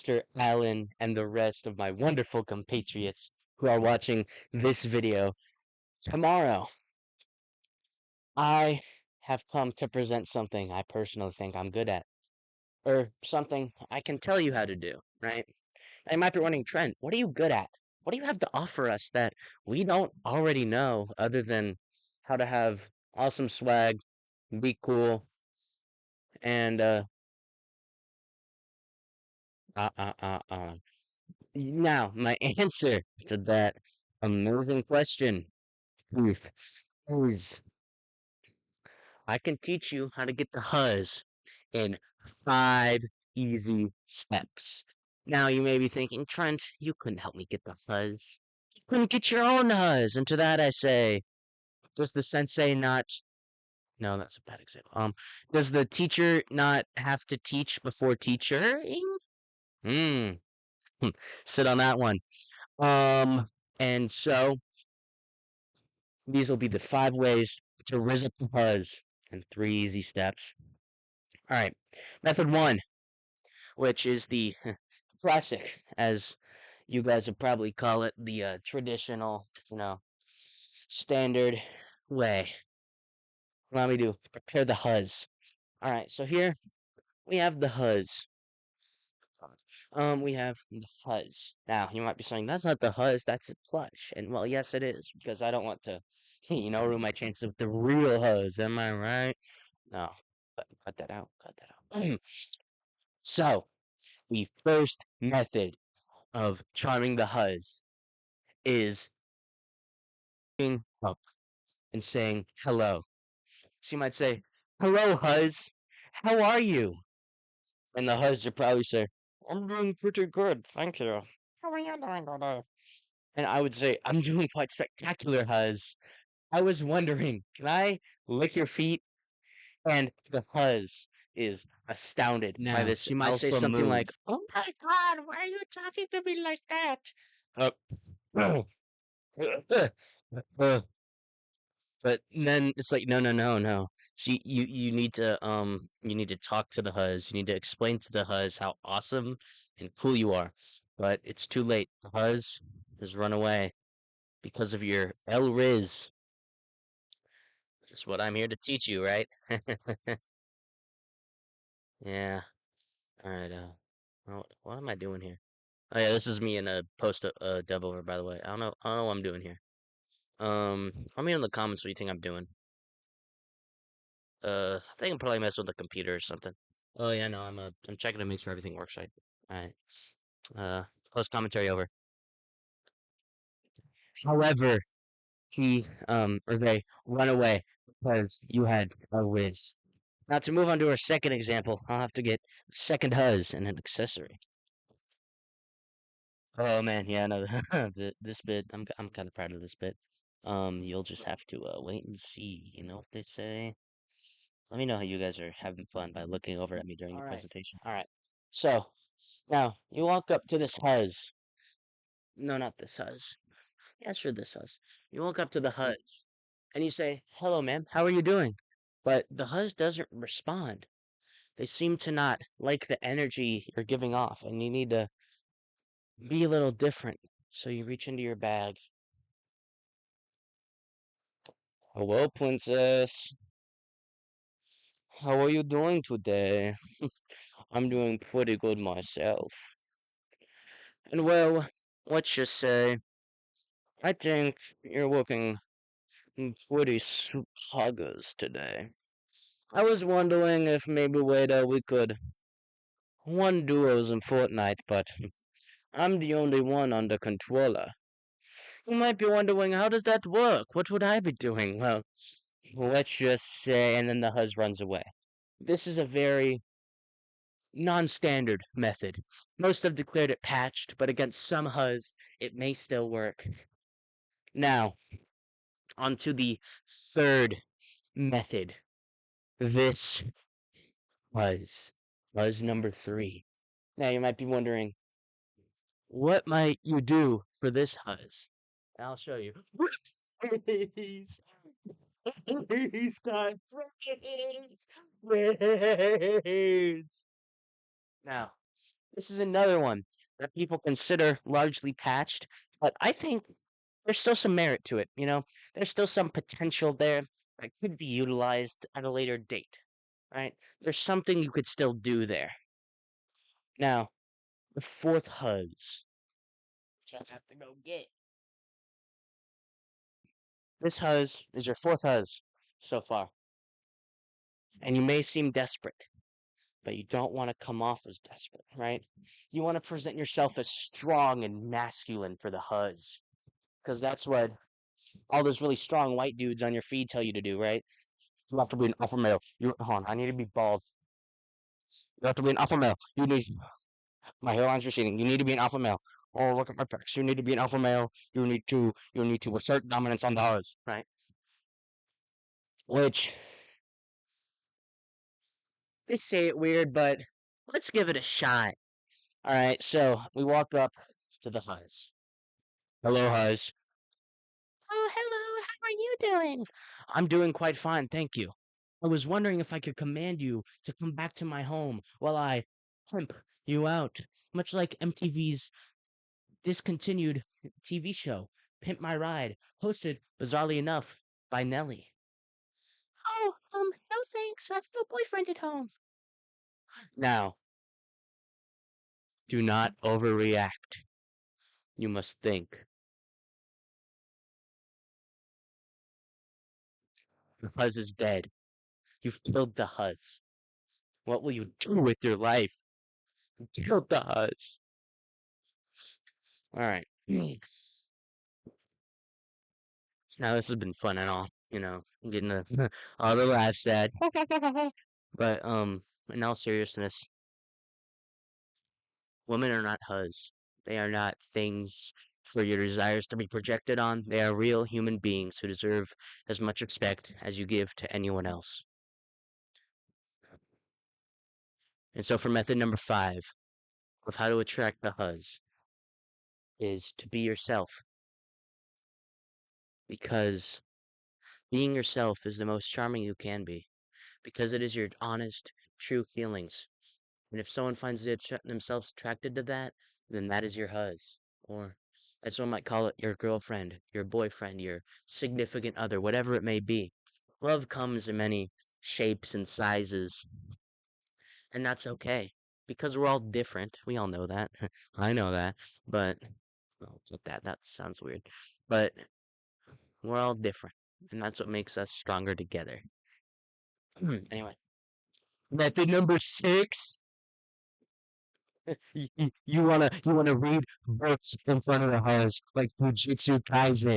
Mr. Allen and the rest of my wonderful compatriots who are watching this video. Tomorrow, I have come to present something I personally think I'm good at, or something I can tell you how to do, right? I might be wondering, Trent, what are you good at? What do you have to offer us that we don't already know other than how to have awesome swag, be cool, and uh, uh, uh, uh. Now, my answer to that amazing question, Ruth, is I can teach you how to get the huzz in 5 easy steps. Now, you may be thinking, Trent, you couldn't help me get the huzz. You couldn't get your own huzz. And to that I say, does the sensei not. No, that's a bad example. Does the teacher not have to teach before teachering? Hmm. Sit on that one. Um, and so these will be the 5 ways to rizz up the buzz in 3 easy steps. All right. Method one, which is the classic, as you guys would probably call it, the traditional, standard way. Allow me to prepare the huzz. All right. So here we have the huzz. We have the huzz. Now, you might be saying, that's not the huzz, that's a plush. And, well, yes, it is, because I don't want to, ruin my chances with the real huzz. Am I right? No. But cut that out. Cut that out. So, the first method of charming the huzz is being up and saying hello. She might say, hello, huzz. How are you? And the huzz would probably say, I'm doing pretty good, thank you. How are you doing today? And I would say, I'm doing quite spectacular, huzz. I was wondering, can I lick your feet? And the huzz is astounded by Now, this. She might say alpha something like, move. oh my god, why are you talking to me like that? But then it's like, no, no, no, no. You need to talk to the huzz. You need to explain to the huzz how awesome and cool you are. But it's too late. The huzz has run away because of your El Riz. Which is what I'm here to teach you, right? Yeah. All right. What am I doing here? Oh yeah, this is me in a post dub over. By the way, I don't know what I'm doing here. Let me know in the comments what you think I'm doing. I think I'm probably messing with the computer or something. Oh yeah, no, I'm checking to make sure everything works right. All right. Post commentary over. However, or they run away because you had a whiz. Now to move on to our second example, I'll have to get a second huzz and an accessory. Oh man, yeah, no, this bit, I'm kind of proud of this bit. You'll just have to wait and see. You know what they say? Let me know how you guys are having fun by looking over at me during the All right. presentation. All right. So now you walk up to this huzz. No, not this huzz. Yeah, sure, this huzz. You walk up to the huzz and you say, "Hello, ma'am. How are you doing?" But the huzz doesn't respond. They seem to not like the energy you're giving off, and you need to be a little different. So you reach into your bag. Hello, princess. How are you doing today? I'm doing pretty good myself. And well, let's just say, I think you're looking pretty huggers today. I was wondering if maybe later we could one duos in Fortnite, but I'm the only one under controller. You might be wondering, how does that work? What would I be doing? Well, let's just say, and then the huzz runs away. This is a very non-standard method. Most have declared it patched, but against some huzz, it may still work. Now, on to the third method. This was number 3. Now, you might be wondering, what might you do for this huzz? I'll show you. Please, please, God, please, please. Now, This is another one that people consider largely patched, but I think there's still some merit to it. There's still some potential there that could be utilized at a later date, right? There's something you could still do there. Now, the fourth HUZ, which I have to go get. This HUZ is your fourth HUZ so far, and you may seem desperate, but you don't want to come off as desperate, right? You want to present yourself as strong and masculine for the HUZ, because that's what all those really strong white dudes on your feed tell you to do, right? You have to be an alpha male. Hold on, I need to be bald. You have to be an alpha male. You need my hairline's receding. You need to be an alpha male. Oh, look at my pecs. You need to be an alpha male. You need to assert dominance on the HUZ, right? Which they say it weird, but let's give it a shot. All right, so we walk up to the HUZ. Hello, HUZ. Oh, hello. How are you doing? I'm doing quite fine, thank you. I was wondering if I could command you to come back to my home while I pimp you out, much like MTV's discontinued TV show, Pimp My Ride, hosted, bizarrely enough, by Nelly. Oh, no thanks. I've no boyfriend at home. Now, do not overreact. You must think. The HUZ is dead. You've killed the HUZ. What will you do with your life? You killed the HUZ. Alright. Now this has been fun and all, getting all the laughs at. But in all seriousness, women are not HUZ. They are not things for your desires to be projected on. They are real human beings who deserve as much respect as you give to anyone else. And so for method number 5 of how to attract the HUZ is to be yourself. Because being yourself is the most charming you can be. Because it is your honest, true feelings. And if someone finds themselves attracted to that, then that is your HUZ. Or, as someone might call it, your girlfriend, your boyfriend, your significant other, whatever it may be. Love comes in many shapes and sizes, and that's okay. Because we're all different. We all know that. I know that. But, well, that sounds weird. But we're all different. And that's what makes us stronger together. Anyway. Method number 6. You wanna read books in front of the HUZ like Jujutsu Kaisen.